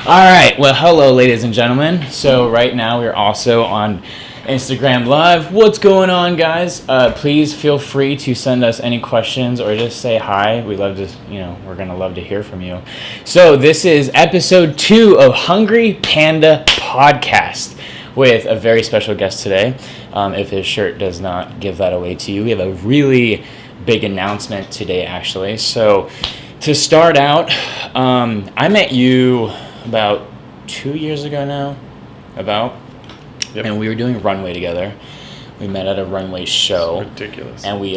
All right. Well, hello, ladies and gentlemen. So right now we're also on Instagram Live. What's going on, guys? Please feel free to send us any questions or just say hi. We love to, we're going to love to hear from you. So this is episode 2 of Hungry Panda Podcast with a very special guest today. If his shirt does not give that away to you, we have a really big announcement today, actually. So to start out, I met you about 2 years ago now, Yep. And we were doing runway together. We met at a runway show. It's ridiculous. And we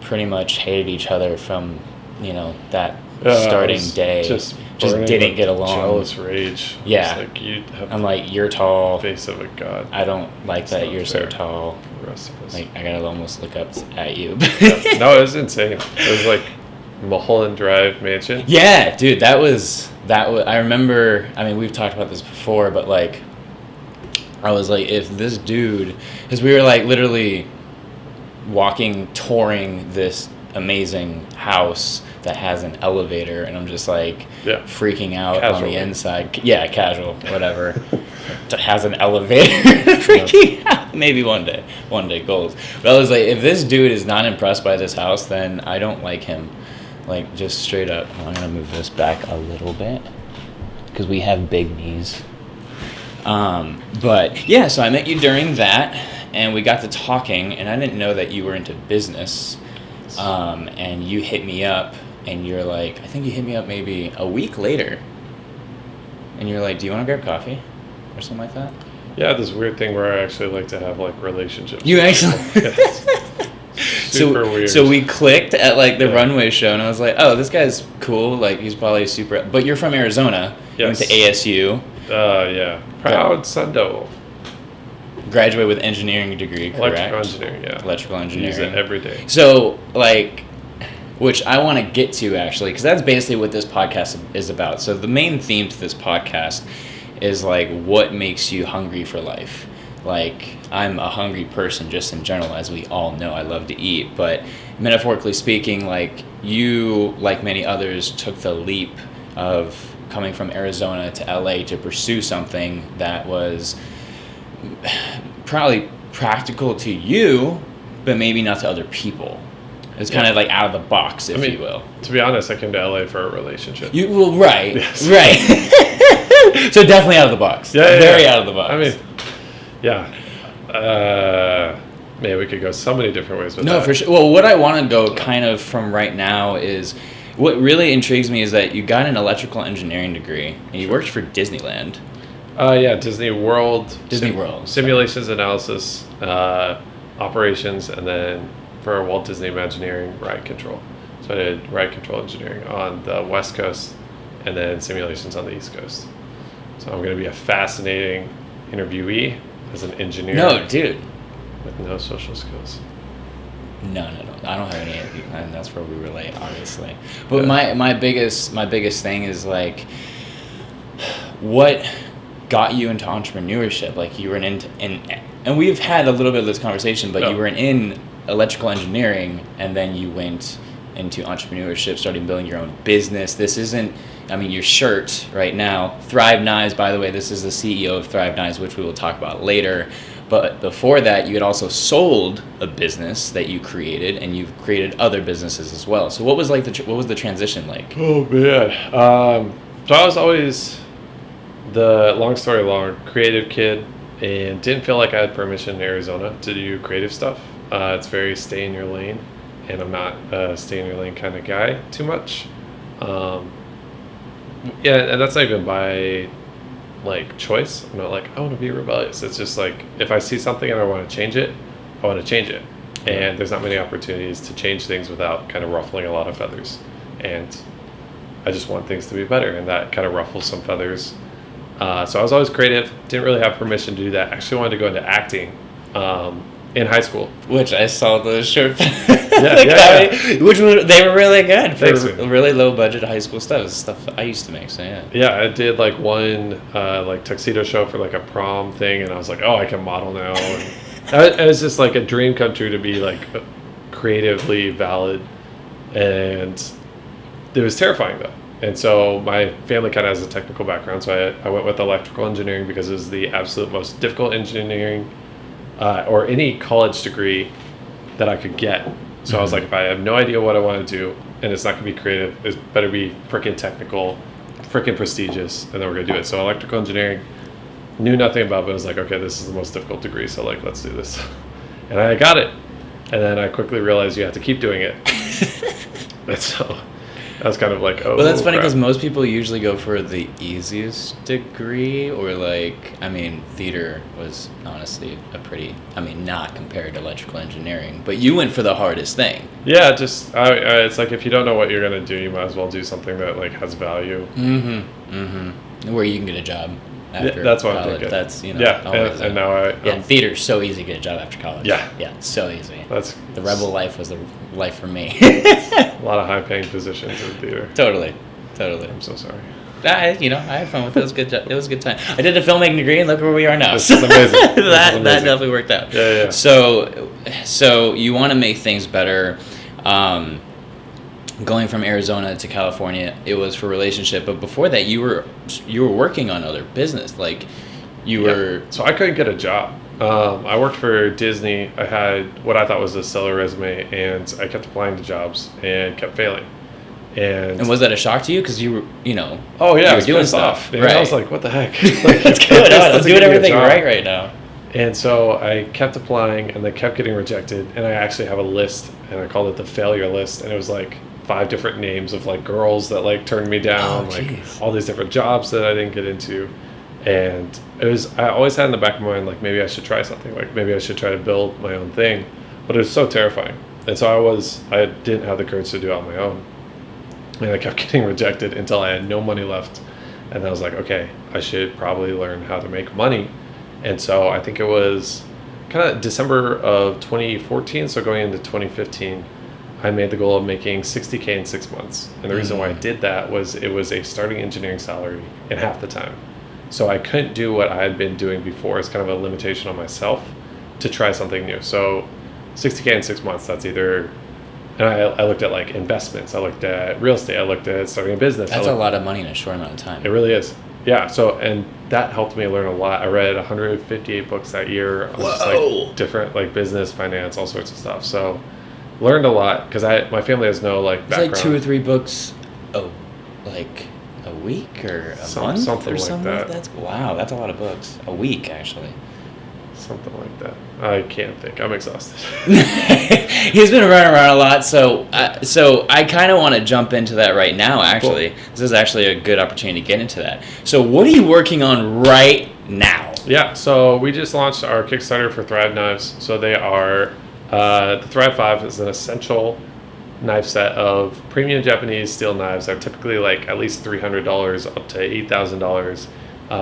pretty much hated each other from, that starting day. Just didn't get along. Jealous rage. Yeah. I'm like, you're tall. Face of a god. I don't like that you're so tall. For the rest of us. I gotta almost look up at you. Yeah. No, it was insane. It was Mulholland Drive mansion. Yeah, dude, that was. I remember. I mean, we've talked about this before, but I was like, if this dude, because we were literally touring this amazing house that has an elevator, and I'm just freaking out on the inside. Yeah, casual, whatever. Has an elevator, freaking out. Maybe one day, goals. But I was like, if this dude is not impressed by this house, then I don't like him. Just straight up. I'm gonna move this back a little bit because we have big knees. But yeah, so I met you during that, and we got to talking, and I didn't know that you were into business. And you hit me up, and you're like, I think you hit me up maybe a week later, and you're like, do you want to grab coffee or something like that? Yeah, this weird thing where I actually like to have relationships. You actually? Yes. Super weird. So we clicked at the runway show, and I was like, oh, this guy's cool. He's probably super. But you're from Arizona. Yes. You went to ASU. Yeah. Proud Sun Devil. Graduate with engineering degree, correct? Electrical engineering, yeah. Electrical engineering. Use it every day. So, which I want to get to, actually, because that's basically what this podcast is about. So the main theme to this podcast is, what makes you hungry for life? I'm a hungry person just in general, as we all know. I love to eat. But metaphorically speaking, you, like many others, took the leap of coming from Arizona to LA to pursue something that was probably practical to you, but maybe not to other people. It's kind of out of the box, if you will. To be honest, I came to LA for a relationship. Right. Yes. Right. So definitely out of the box. Yeah, Very out of the box. I mean, yeah. Man, we could go so many different ways with that. No, for sure. Well, what I want to go kind of from right now is, what really intrigues me is that you got an electrical engineering degree, and you worked for Disneyland. Yeah, Disney World. Simulations analysis, operations, and then for Walt Disney Imagineering, ride control. So I did ride control engineering on the West Coast, and then simulations on the East Coast. So I'm going to be a fascinating interviewee as an engineer. No, dude. With no social skills. No. I don't have any, and that's where we relate, obviously. But yeah. my biggest thing is what got you into entrepreneurship? You were and we've had a little bit of this conversation, but you were in electrical engineering, and then you went into entrepreneurship, starting building your own business. This isn't, your shirt right now, Thrive Knives, by the way, this is the CEO of Thrive Knives, which we will talk about later. But before that, you had also sold a business that you created, and you've created other businesses as well. So what was what was the transition like? Oh man, so I was always long story long, creative kid, and didn't feel like I had permission in Arizona to do creative stuff. It's very stay in your lane, and I'm not a stay in your lane kind of guy too much. Yeah, and that's not even by choice. I'm not I want to be rebellious. It's just if I see something and I want to change it, I want to change it. And there's not many opportunities to change things without kind of ruffling a lot of feathers. And I just want things to be better, and that kind of ruffles some feathers. So I was always creative, didn't really have permission to do that. Actually wanted to go into acting in high school. Which I saw those short yeah. Which they were really good for really low budget high school stuff. It's stuff I used to make, so yeah. Yeah, I did one tuxedo show for a prom thing, and I was oh, I can model now. And it was just a dream come true to be creatively valid, and it was terrifying though. And so my family kind of has a technical background, so I went with electrical engineering because it was the absolute most difficult engineering or any college degree that I could get. So I was like, if I have no idea what I want to do and it's not going to be creative, it better be freaking technical, freaking prestigious, and then we're going to do it. So electrical engineering, knew nothing about it, but I was like, okay, this is the most difficult degree, so like, let's do this. And I got it. And then I quickly realized you have to keep doing it. And so I was kind of like, oh. Well, that's funny crap. because most people usually go for the easiest degree, or like, I mean, theater was honestly a pretty, I mean, not compared to electrical engineering, but you went for the hardest thing. Yeah, just it's like if you don't know what you're gonna do, you might as well do something that like has value. Where you can get a job after That's what college. I'm thinking. That's, you know, Yeah, always and now and theater's so easy to get a job after college. Yeah. So easy. That's The rebel life was the life for me. a lot of high-paying positions in theater. Totally. I'm so sorry. I had fun with it. It was a good job. It was a good time. I did a filmmaking degree, and look where we are now. This is amazing. That definitely worked out. Yeah. So you want to make things better. Going from Arizona to California, it was for relationship. But before that, you were working on other business. Like you were. So I couldn't get a job. I worked for Disney. I had what I thought was a stellar resume, and I kept applying to jobs and kept failing. And was that a shock to you? Because you were, you know. Oh yeah, you were doing stuff. And right. I was like, what the heck? Like, What's going on? I was doing everything right now. And so I kept applying, and they kept getting rejected. And I actually have a list, and I called it the failure list. And it was like 5 different names of like girls that like turned me down, like all these different jobs that I didn't get into. And I always had in the back of my mind, like maybe I should try something, like maybe I should try to build my own thing. But it was so terrifying. And so I didn't have the courage to do it on my own. And I kept getting rejected until I had no money left. And I was like, okay, I should probably learn how to make money. And so I think it was kind of December of 2014, so going into 2015, I made the goal of making $60K in 6 months. And the reason why I did that was it was a starting engineering salary in half the time. So I couldn't do what I had been doing before. It's kind of a limitation on myself to try something new. So 60K in 6 months, that's either... And I looked at like investments. I looked at real estate. I looked at starting a business. That's a lot of money in a short amount of time. It really is. Yeah. So, and that helped me learn a lot. I read 158 books that year on just like different like business, finance, all sorts of stuff. So learned a lot because my family has no like background. It's like 2 or 3 books, like a week or a month something or like something. that. That's that's a lot of books. A week actually. Something like that. I can't think. I'm exhausted. He's been running around a lot, so I kind of want to jump into that right now, actually. Cool. This is actually a good opportunity to get into that. So what are you working on right now? Yeah, so we just launched our Kickstarter for Thrive knives. So they are, the Thrive 5 is an essential knife set of premium Japanese steel knives. They're typically like at least $300 up to $8,000.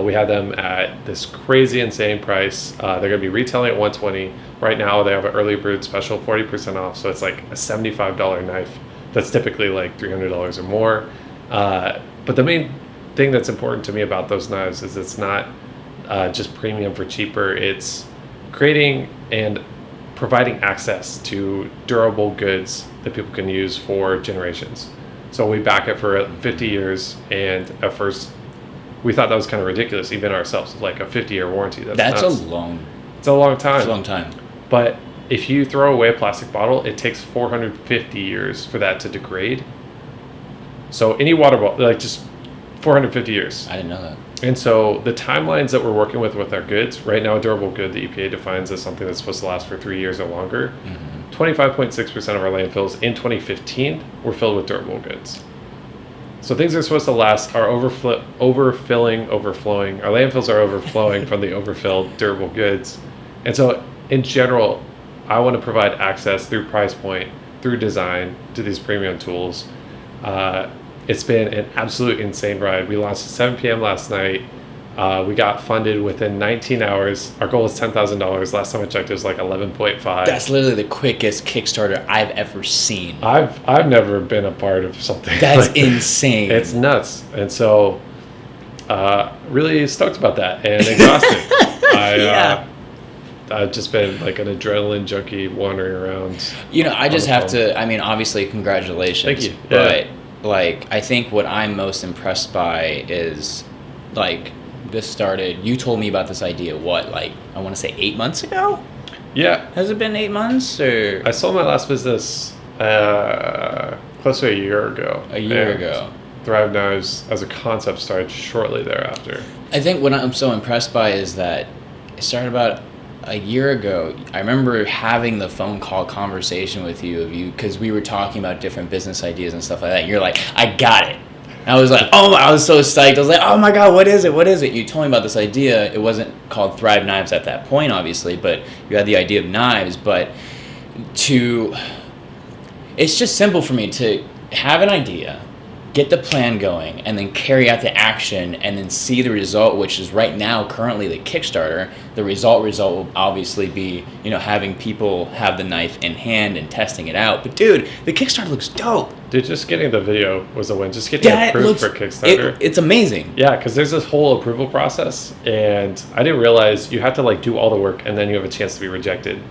We have them at this crazy, insane price. They're going to be retailing at $120. Right now, they have an early bird special, 40% off. So it's like a $75 knife that's typically like $300 or more. But the main thing that's important to me about those knives is it's not just premium for cheaper. It's creating and providing access to durable goods that people can use for generations. So we back it for 50 years, and at first, we thought that was kind of ridiculous, even ourselves, like a 50-year warranty. That's a long time. It's a long time. But if you throw away a plastic bottle, it takes 450 years for that to degrade. So any water bottle, like just 450 years. I didn't know that. And so the timelines that we're working with our goods, right now a durable good, the EPA defines as something that's supposed to last for 3 years or longer. 25.6% of our landfills in 2015 were filled with durable goods. So things are supposed to last are overflowing. Our landfills are overflowing from the overfilled durable goods. And so in general, I want to provide access through price point, through design to these premium tools. It's been an absolute insane ride. We launched at 7 p.m. last night. We got funded within 19 hours. Our goal is $10,000. Last time I checked, it was like 11.5. That's literally the quickest Kickstarter I've ever seen. I've never been a part of something. That's like insane. It's nuts. And so, really stoked about that and exhausted. I've just been like an adrenaline junkie wandering around. You know, I just have to. I mean, obviously, congratulations. Thank you. But like, I think what I'm most impressed by is, like, this started, you told me about this idea, what, like, I want to say 8 months ago? Yeah. Has it been 8 months, or? I sold my last business close to a year ago. A year ago. Thrive Now as a concept started shortly thereafter. I think what I'm so impressed by is that it started about a year ago. I remember having the phone call conversation with you because we were talking about different business ideas and stuff like that. And you're like, I got it. And I was like, oh, I was so psyched. I was like, oh my God, what is it? What is it? You told me about this idea. It wasn't called Thrive Knives at that point, obviously, but you had the idea of knives. But it's just simple for me to have an idea, get the plan going, and then carry out the action, and then see the result, which is right now currently the Kickstarter. The result will obviously be, having people have the knife in hand and testing it out. But dude, the Kickstarter looks dope. Dude, just getting the video was a win. Just getting approved for Kickstarter. It's amazing. Yeah, because there's this whole approval process, and I didn't realize you have to like do all the work, and then you have a chance to be rejected,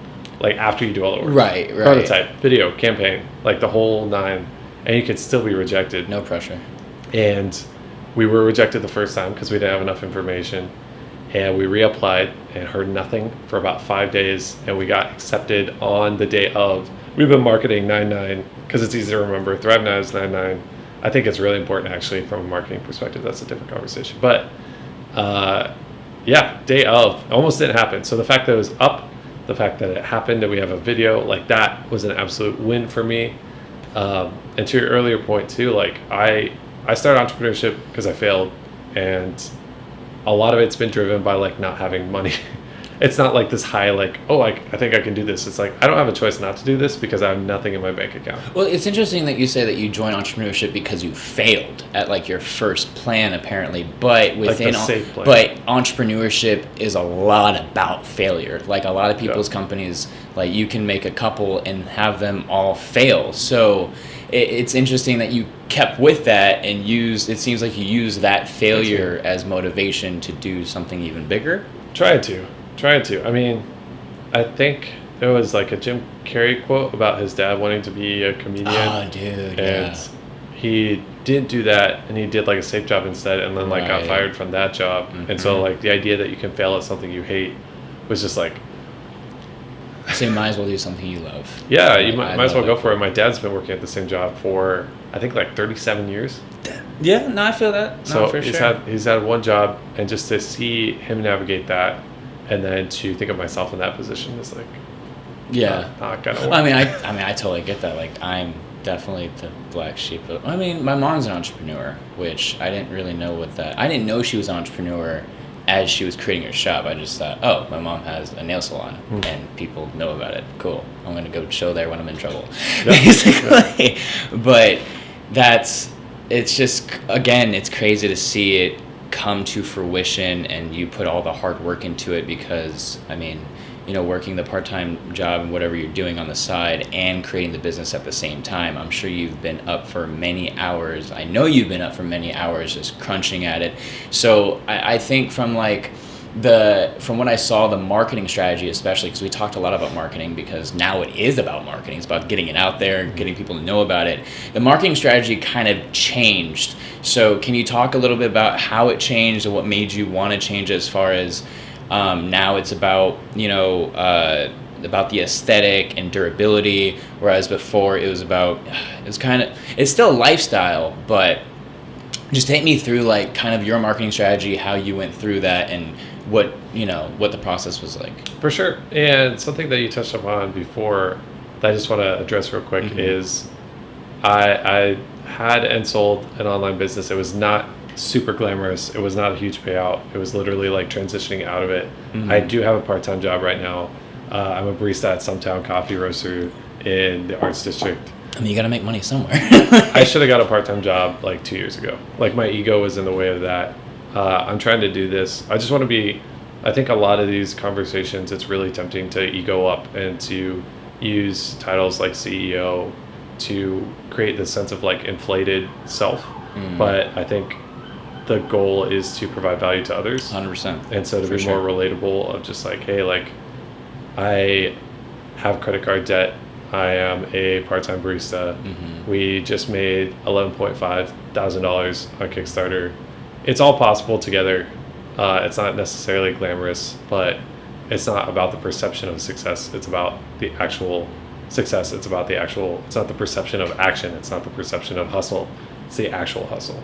like after you do all the work. Right. Prototype, video, campaign, like the whole nine. And you could still be rejected. No pressure. And we were rejected the first time because we didn't have enough information. And we reapplied and heard nothing for about 5 days. And we got accepted on the day of. We've been marketing 9/9 because it's easy to remember. Thrive Now is 9/9. I think it's really important actually from a marketing perspective. That's a different conversation. But day of. Almost didn't happen. So the fact that it was up, the fact that it happened, that we have a video, like that was an absolute win for me. And to your earlier point too, like I started entrepreneurship because I failed, and a lot of it's been driven by like not having money. It's not like this high, like, oh, I think I can do this. It's like, I don't have a choice not to do this because I have nothing in my bank account. Well, it's interesting that you say that you joined entrepreneurship because you failed at like your first plan, apparently. But within, like the safe plan. But entrepreneurship is a lot about failure. Like a lot of people's companies, like you can make a couple and have them all fail. So it's interesting that you kept with that and it seems like you used that failure as motivation to do something even bigger. Tried to. I mean, I think there was like a Jim Carrey quote about his dad wanting to be a comedian. Oh, dude, and he didn't do that, and he did like a safe job instead, and then like got fired from that job. Mm-hmm. And so like the idea that you can fail at something you hate was just like. So you might as well do something you love. Yeah, you might as well go for it. My dad's been working at the same job for I think like 37 years. Yeah, no, I feel that. No, so for he's had one job, and just to see him navigate that. And then to think of myself in that position is like, not gonna work. I mean, I totally get that. Like, I'm definitely the black sheep. I mean, my mom's an entrepreneur, which I didn't really know I didn't know she was an entrepreneur as she was creating her shop. I just thought, oh, my mom has a nail salon and people know about it. Cool. I'm gonna go show there when I'm in trouble, basically. But it's just, again, it's crazy to see it come to fruition and you put all the hard work into it because, I mean, working the part-time job and whatever you're doing on the side and creating the business at the same time, I'm sure you've been up for many hours. I know you've been up for many hours just crunching at it. So I think from what I saw, the marketing strategy, especially because we talked a lot about marketing because now it is about marketing. It's about getting it out there, getting people to know about it. The marketing strategy kind of changed. So can you talk a little bit about how it changed and what made you want to change as far as now it's about, about the aesthetic and durability, whereas before it's still lifestyle, but just take me through like kind of your marketing strategy, how you went through that and what the process was like. For sure. And something that you touched upon before that I just want to address real quick is I had and sold an online business. It was not super glamorous. It was not a huge payout. It was literally like transitioning out of it. I do have a part-time job right now. I'm a barista at Sumtown Coffee Roaster in the Arts District. I mean, you got to make money somewhere. I should have got a part-time job like 2 years ago. Like my ego was in the way of that. I'm trying to do this. I just want to be, I think a lot of these conversations, it's really tempting to ego up and to use titles like CEO to create this sense of like inflated self. But I think the goal is to provide value to others. 100%. And so to be more relatable of just like, hey, like I have credit card debt. I am a part-time barista. We just made $11,500 on Kickstarter. It's all possible together. It's not necessarily glamorous, but it's not about the perception of success. It's about the actual success. It's about the actual, it's not the perception of action. It's not the perception of hustle. It's the actual hustle.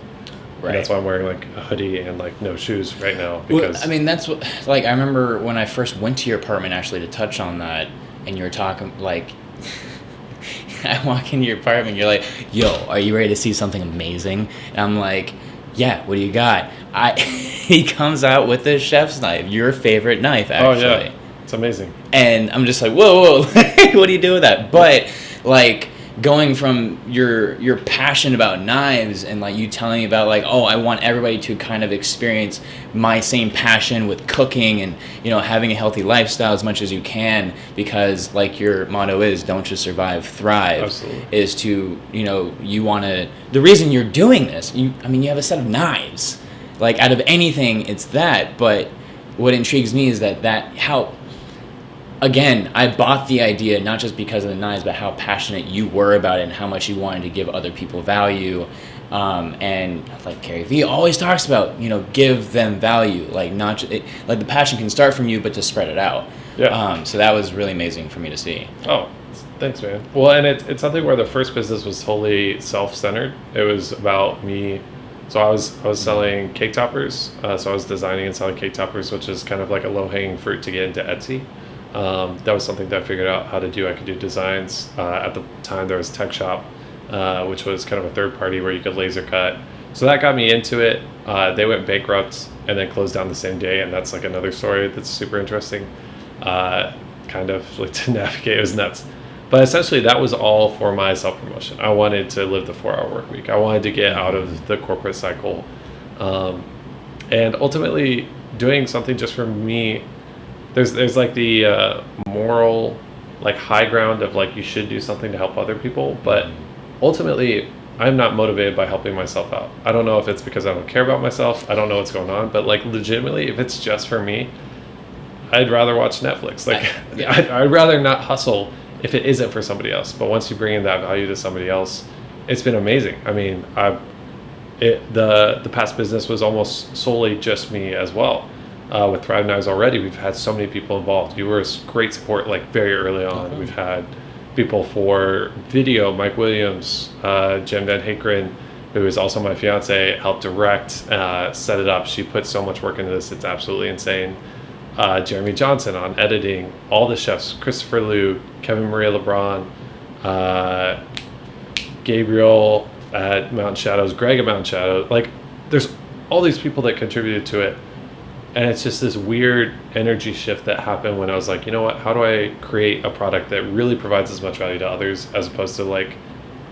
Right. And that's why I'm wearing like a hoodie and like no shoes right now. Because well, I mean, that's what, like, I remember when I first went to your apartment, actually, to touch on that, and you were talking, like, I walk into your apartment, you're like, yo, are you ready to see something amazing? And I'm like, yeah, what do you got? He comes out with a chef's knife, your favorite knife, actually. Oh, yeah. It's amazing. And I'm just like, whoa, what do you do with that? But, like, going from your passion about knives and like you telling me about like, oh, I want everybody to kind of experience my same passion with cooking and, you know, having a healthy lifestyle as much as you can, because like your motto is don't just survive, thrive. Absolutely. Is to, you know, you want to, the reason you're doing this, you have a set of knives, like out of anything it's that. But what intrigues me is that how, again, I bought the idea not just because of the knives, but how passionate you were about it and how much you wanted to give other people value. And like Gary Vee always talks about, you know, give them value. Like not like the passion can start from you, but to spread it out. Yeah. So that was really amazing for me to see. Oh, thanks, man. Well, and it's something where the first business was totally self-centered. It was about me. So I was selling cake toppers. So I was designing and selling cake toppers, which is kind of like a low-hanging fruit to get into Etsy. That was something that I figured out how to do. I could do designs. At the time, there was Tech Shop, which was kind of a third party where you could laser cut. So that got me into it. They went bankrupt and then closed down the same day, and that's like another story that's super interesting. Kind of like to navigate, it was nuts. But essentially, that was all for my self-promotion. I wanted to live the 4-hour work week. I wanted to get out of the corporate cycle. And ultimately, doing something just for me, there's like the moral like high ground of like you should do something to help other people, but ultimately I'm not motivated by helping myself out. I don't know if it's because I don't care about myself. I don't know what's going on, but like legitimately, if it's just for me, I'd rather watch Netflix. Like I'd rather not hustle if it isn't for somebody else. But once you bring in that value to somebody else, it's been amazing. I mean, the past business was almost solely just me as well. With Thrive Knives already, we've had so many people involved. You were a great support like very early on. We've had people for video, Mike Williams, Jen Van Hakeren, who is also my fiance, helped direct, set it up. She put so much work into this, it's absolutely insane. Jeremy Johnson on editing, all the chefs, Christopher Liu, Kevin Maria LeBron, Gabriel at Mountain Shadows, Greg at Mountain Shadow. Like, there's all these people that contributed to it. And it's just this weird energy shift that happened when I was like, you know what, how do I create a product that really provides as much value to others as opposed to like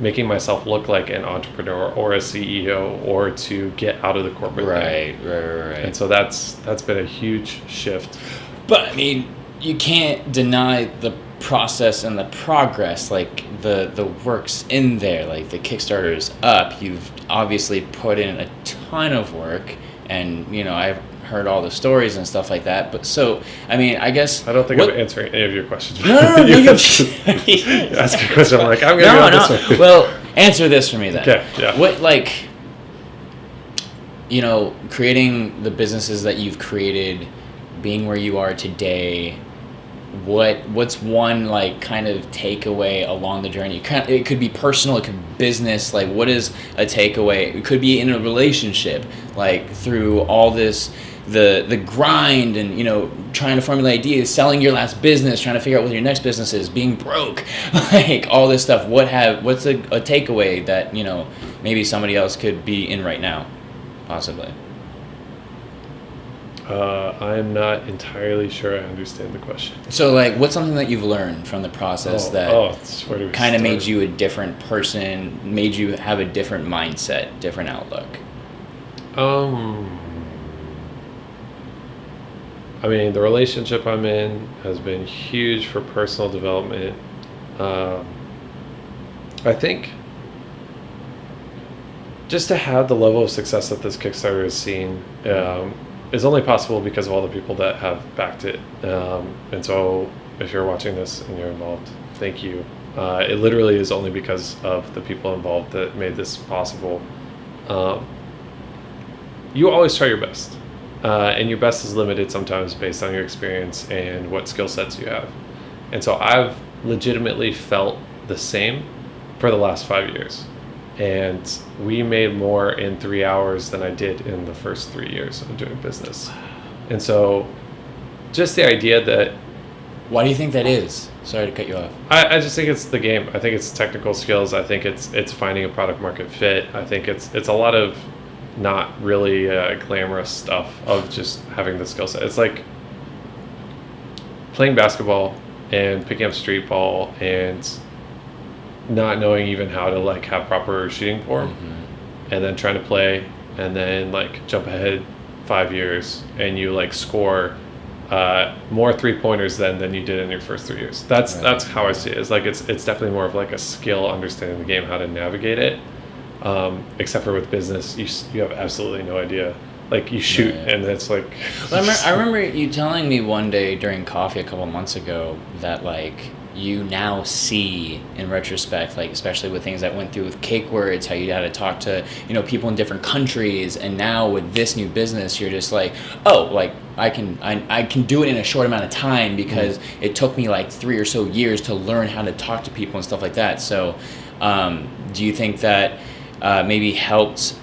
making myself look like an entrepreneur or a CEO or to get out of the corporate thing. Right. And so that's been a huge shift. But I mean, you can't deny the process and the progress, like the work's in there, like the Kickstarter's up. You've obviously put in a ton of work, and you know, I've heard all the stories and stuff like that. But so, I mean, I guess I don't think I'm answering any of your questions. No, you ask a question. I'm like, I'm gonna go this way. Well, answer this for me then. Okay. Yeah. What, like, you know, creating the businesses that you've created, being where you are today, what's one like kind of takeaway along the journey? It could be personal, it could be business. Like, what is a takeaway? It could be in a relationship, like through all this, the grind and, you know, trying to formulate ideas, selling your last business, trying to figure out what your next business is, being broke, like all this stuff. What's a takeaway that, you know, maybe somebody else could be in right now, possibly? I'm not entirely sure I understand the question. So, like, what's something that you've learned from the process that kind of made you a different person, made you have a different mindset, different outlook? I mean, the relationship I'm in has been huge for personal development. I think just to have the level of success that this Kickstarter has seen is only possible because of all the people that have backed it. And so if you're watching this and you're involved, thank you. It literally is only because of the people involved that made this possible. You always try your best, and your best is limited sometimes based on your experience and what skill sets you have. And so I've legitimately felt the same for the last 5 years. And we made more in 3 hours than I did in the first 3 years of doing business. And so just the idea that... Why do you think that is? Sorry to cut you off. I just think it's the game. I think it's technical skills. I think it's finding a product market fit. I think it's a lot of not really glamorous stuff of just having the skill set. It's like playing basketball and picking up street ball and not knowing even how to like have proper shooting form, and then trying to play and then like jump ahead 5 years and you like score more 3-pointers than you did in your first 3 years. That's how I see it. It's like it's definitely more of like a skill, understanding the game, how to navigate it. Except for with business, you have absolutely no idea. Like you shoot and it's like... Well, I remember you telling me one day during coffee a couple months ago that like you now see in retrospect, like especially with things that went through with cake words, how you had to talk to, people in different countries, and now with this new business, you're just like, oh, like I can do it in a short amount of time because it took me like 3 or so years to learn how to talk to people and stuff like that. So, do you think that maybe helped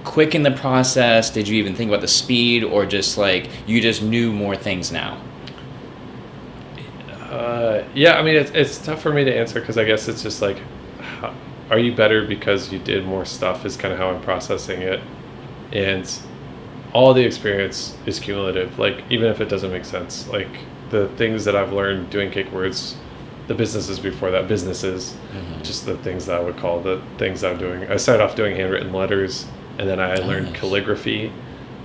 quicken the process? Did you even think about the speed, or just like you just knew more things now? Yeah, I mean, it's tough for me to answer because I guess it's just like, are you better because you did more stuff is kind of how I'm processing it. And all the experience is cumulative, like even if it doesn't make sense. Like the things that I've learned doing cake words, the businesses before that, just the things that I would call the things I'm doing. I started off doing handwritten letters, and then I learned calligraphy.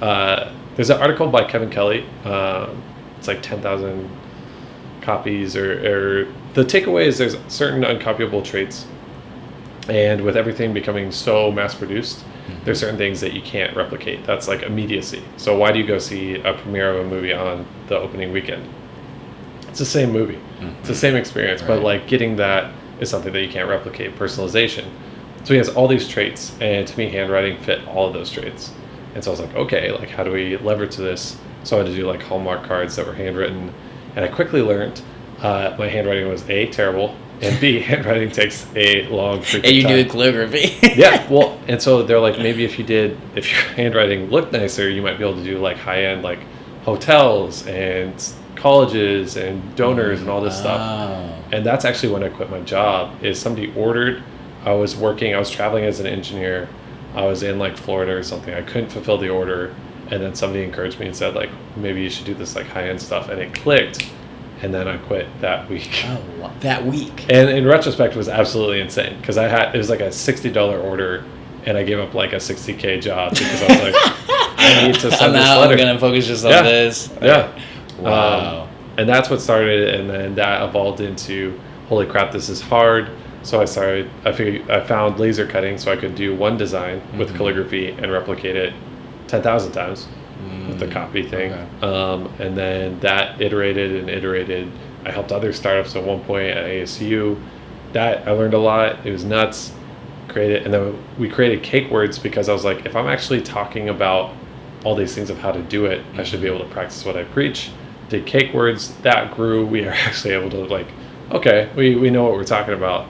There's an article by Kevin Kelly. It's like 10,000 copies, or the takeaway is there's certain uncopyable traits, and with everything becoming so mass produced, there's certain things that you can't replicate. That's like immediacy. So why do you go see a premiere of a movie on the opening weekend? It's the same movie. It's the same experience, but like getting that is something that you can't replicate. Personalization. So he has all these traits, and to me, handwriting fit all of those traits. And so I was like, okay, like how do we leverage this? So I had to do like Hallmark cards that were handwritten, and I quickly learned my handwriting was A, terrible, and B, handwriting takes a long freaking time. And you do calligraphy. Yeah, well, and so they're like, maybe if your handwriting looked nicer, you might be able to do like high-end like hotels and colleges and donors and all this stuff. And that's actually when I quit my job. Is somebody ordered, I was traveling as an engineer, I was in like Florida or something, I couldn't fulfill the order, and then somebody encouraged me and said like, maybe you should do this like high-end stuff, and it clicked, and then I quit that week. That week. And in retrospect, it was absolutely insane because it was like a $60 order, and I gave up like a $60K job because I was like, I need to send this letter. I'm gonna focus just on this. Yeah. Wow. And that's what started, and then that evolved into, holy crap, this is hard. So I found laser cutting so I could do one design with calligraphy and replicate it 10,000 times with the copy thing. Okay. And then that iterated. I helped other startups at one point at ASU. That I learned a lot. It was nuts. And then we created cake words because I was like, if I'm actually talking about all these things of how to do it, I should be able to practice what I preach. Did cake words, that grew. We are actually able to like, okay, we know what we're talking about.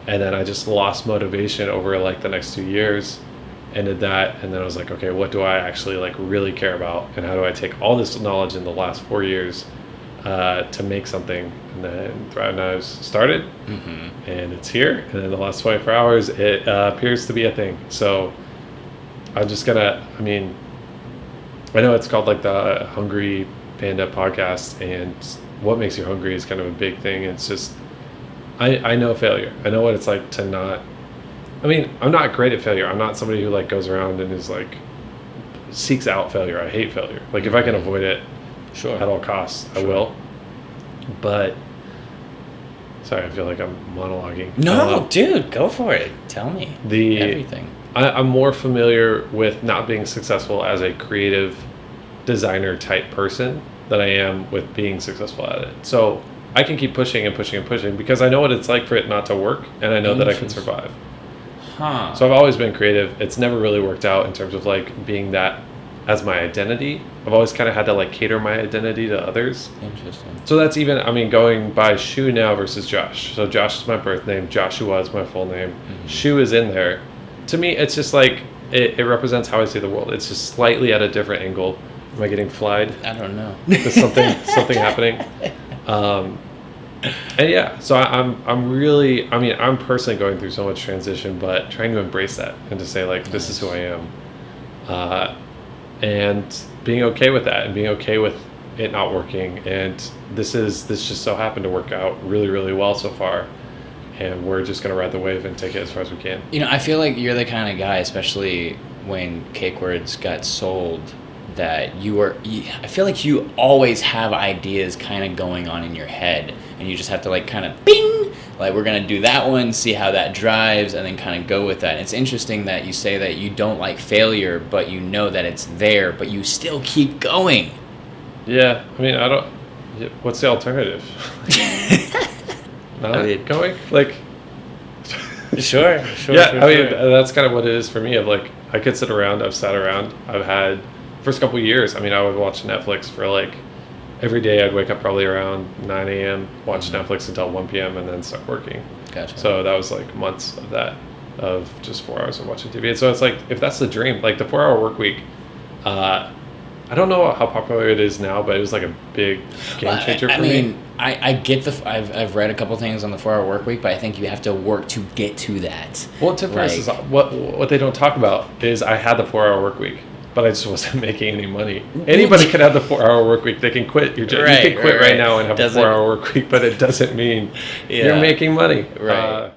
And then I just lost motivation over like the next 2 years and did that. And then I was like, okay, what do I actually like really care about? And how do I take all this knowledge in the last 4 years to make something? And then Thrive Knives started, and it's here. And in the last 24 hours, it appears to be a thing. So I'm just gonna, I know it's called like the Hungry Panda podcast, and what makes you hungry is kind of a big thing. It's just, I know failure. I know what it's like to not, I'm not great at failure. I'm not somebody who like goes around and is like, seeks out failure. I hate failure. Like if I can avoid it at all costs, I will. But, sorry, I feel like I'm monologuing. No, dude, go for it. Tell me everything. I'm more familiar with not being successful as a creative designer type person than I am with being successful at it. So I can keep pushing and pushing and pushing because I know what it's like for it not to work, and I know that I can survive. Huh. So I've always been creative. It's never really worked out in terms of like being that as my identity. I've always kind of had to like cater my identity to others. Interesting. So that's even, I mean, going by Shu now versus Josh. So Josh is my birth name. Joshua is my full name. Mm-hmm. Shu is in there. To me, it's just like, it represents how I see the world. It's just slightly at a different angle. Am I getting flied? I don't know. Is something happening? And yeah, so I'm really, I mean, I'm personally going through so much transition, but trying to embrace that and to say like, this is who I am. And being okay with that and being okay with it not working. And this just so happened to work out really, really well so far. And we're just going to ride the wave and take it as far as we can. You know, I feel like you're the kind of guy, especially when Cake Words got sold, that I feel like you always have ideas kind of going on in your head, and you just have to like kind of bing, like we're going to do that one, see how that drives, and then kind of go with that. And it's interesting that you say that you don't like failure, but you know that it's there, but you still keep going. Yeah, I mean, what's the alternative? Not going? Like, Sure. Yeah, I mean, that's kind of what it is for me. Of like, I could sit around, I've sat around, I've had, first couple of years, I mean, I would watch Netflix for like, every day I'd wake up probably around 9 a.m., watch Netflix until 1 p.m., and then start working. Gotcha. So that was like months of that, of just 4 hours of watching TV. And so it's like, if that's the dream, like the 4-hour work week, I don't know how popular it is now, but it was like a big game changer for me. I mean, I get I've read a couple things on the 4-hour work week, but I think you have to work to get to that. Well, to first is what they don't talk about is I had the 4-hour work week, but I just wasn't making any money. Anybody can have the 4-hour work week. They can quit your job. You can quit right now and have a 4-hour work week, but it doesn't mean you're making money. Right.